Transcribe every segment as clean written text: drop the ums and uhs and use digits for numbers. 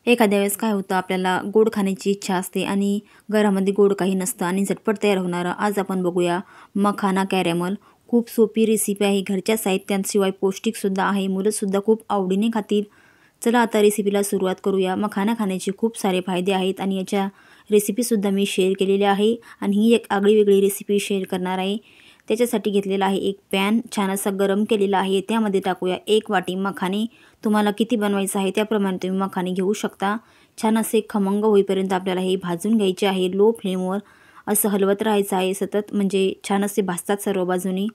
एखाद्या वेळेस काय होतं, आपल्याला गोड खाण्याची इच्छा असते आणि घरामध्ये गोड काही नसतं आणि झटपट तयार होणारं आज आपण बघूया मखाना कॅरेमल. खूप सोपी रेसिपी आहे, घरच्या साहित्यांशिवाय पौष्टिकसुद्धा आहे, मुलंसुद्धा खूप आवडीने खातील. चला आता रेसिपीला सुरुवात करूया. मखाना खाण्याचे खूप सारे फायदे आहेत आणि याच्या रेसिपीसुद्धा मी शेअर केलेल्या आहे आणि ही एक आगळीवेगळी रेसिपी शेअर करणार आहे. त्याच्यासाठी घेतलेला आहे एक पॅन, छान असा गरम केलेला आहे. त्यामध्ये टाकूया 1 वाटी मखाने. तुम्हाला किती बनवायचं आहे त्याप्रमाणे तुम्ही मखाने घेऊ शकता. छान असे खमंग होईपर्यंत आपल्याला हे भाजून घ्यायचे आहे. लो फ्लेमवर असं हलवत राहायचं आहे सतत, म्हणजे छान असे भाजतात सर्व बाजूनी.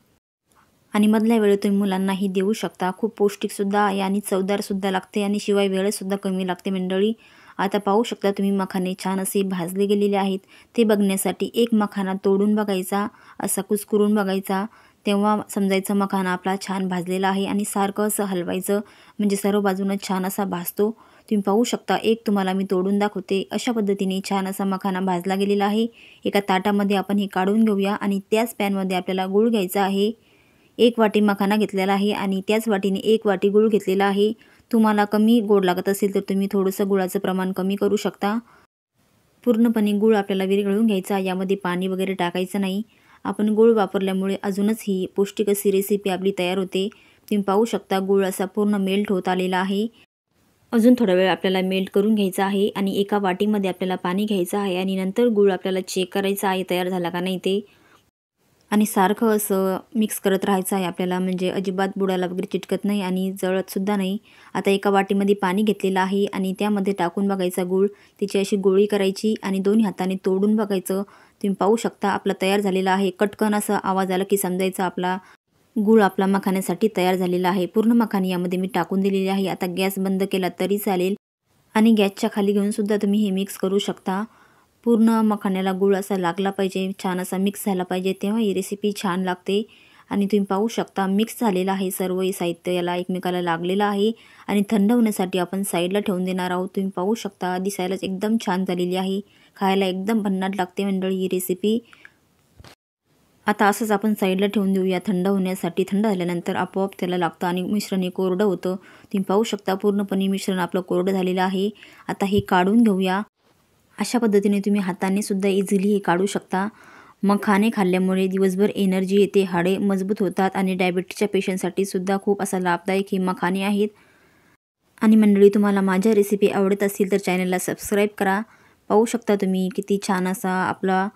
आणि मधल्या वेळेत तुम्ही मुलांनाही देऊ शकता. खूप पौष्टिकसुद्धा आहे आणि चवदारसुद्धा लागते आणि शिवाय वेळसुद्धा कमी लागते मंडळी. आता पाहू शकता तुम्ही मखाने छान असे भाजले गेलेले आहेत. ते बघण्यासाठी एक मखाना तोडून बघायचा, असा कुस्करून बघायचा. तेव्हा समजायचं मखाना आपला छान भाजलेला आहे आणि सारखं असं हलवायचं, म्हणजे सर्व बाजूनं छान असा भाजतो. तुम्ही पाहू शकता, एक तुम्हाला मी तोडून दाखवते. अशा पद्धतीने छान असा मखाना भाजला गेलेला आहे. एका ताटामध्ये आपण हे काढून घेऊया आणि त्याच पॅनमध्ये आपल्याला गूळ घ्यायचा आहे. 1 वाटी मखाना घेतलेला आहे आणि त्याच वाटीने 1 वाटी गूळ घेतलेला आहे. तुम्हाला कमी गोड लागत असेल तर तुम्ही थोडंसं गुळाचं प्रमाण कमी करू शकता. पूर्णपणे गूळ आपल्याला विरघळून घ्यायचा, यामध्ये पाणी वगैरे टाकायचं नाही. आपण गूळ वापरल्यामुळे अजूनच ही पौष्टिक अशी रेसिपी आपली तयार होते. तुम्ही पाहू शकता गूळ असा पूर्ण मेल्ट होत आलेला आहे. अजून थोडा वेळ आपल्याला मेल्ट करून घ्यायचा आहे आणि एका वाटीमध्ये आपल्याला पाणी घ्यायचं आहे आणि नंतर गूळ आपल्याला चेक करायचा आहे तयार झाला का नाही ते. आणि सारखं असं मिक्स करत राहायचं आहे आपल्याला, म्हणजे अजिबात बुडाला वगैरे चिटकत नाही आणि जळतसुद्धा नाही. आता एका वाटीमध्ये पाणी घेतलेलं आहे आणि त्यामध्ये टाकून बघायचा गूळ. त्याची अशी गोळी करायची आणि दोन्ही हाताने तोडून बघायचं. तुम्ही पाहू शकता आपला तयार झालेला आहे. कटकन असा आवाज आला की समजायचं आपला गूळ आपला मखाण्यासाठी तयार झालेला आहे. पूर्ण मखानी यामध्ये मी टाकून दिलेली आहे. आता गॅस बंद केला तरी चालेल आणि गॅसच्या खाली घेऊनसुद्धा तुम्ही हे मिक्स करू शकता. पूर्ण मखाण्याला गूळ असा लागला पाहिजे, छान असा मिक्स झाला पाहिजे, तेव्हा ही रेसिपी छान लागते. आणि तुम्ही पाहू शकता मिक्स झालेलं आहे सर्व साहित्य, याला एकमेकाला लागलेलं आहे आणि थंड होण्यासाठी आपण साईडला ठेवून देणार आहोत. तुम्ही पाहू शकता दिसायलाच एकदम छान झालेली आहे, खायला एकदम भन्नाट लागते मंडळी ही रेसिपी. आता असंच आपण साईडला ठेवून देऊया थंड होण्यासाठी. थंड झाल्यानंतर आपोआप त्याला लागतं आणि मिश्रण हे कोरडं होतं. तुम्ही पाहू शकता पूर्णपणे मिश्रण आपलं कोरडं झालेलं आहे. आता हे काढून घेऊया. अशा पद्धतीने तुम्ही हाताने सुद्धा इझिली हे काढू शकता. मखाने खाल्ल्यामुळे दिवसभर एनर्जी येते, हाडे मजबूत होतात आणि डायबिटीसच्या पेशंटसाठी सुद्धा खूप असा लाभदायक हे मखाने आहेत. आणि मंडळी, तुम्हाला माझ्या रेसिपी आवडत असतील तर चॅनलला सबस्क्राईब करा. पाहू शकता तुम्ही किती छान असा आपला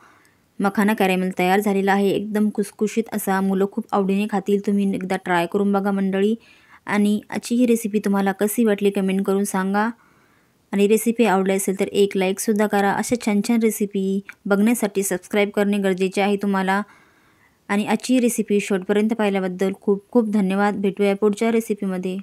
मखाना कॅरेमल तयार झालेला आहे. एकदम खुसखुशीत असा, मुलं खूप आवडीने खातील. तुम्ही एकदा ट्राय करून बघा मंडळी. आणि आजची ही रेसिपी तुम्हाला कशी वाटली कमेंट करून सांगा. आणि रेसिपी आवडली असेल तर एक लाईकसुद्धा करा. अशा छान छान रेसिपी बघण्यासाठी सबस्क्राईब करणे गरजेचे आहे तुम्हाला. आणि आजची रेसिपी शेवटपर्यंत पाहिल्याबद्दल खूप खूप धन्यवाद. भेटूया पुढच्या रेसिपीमध्ये.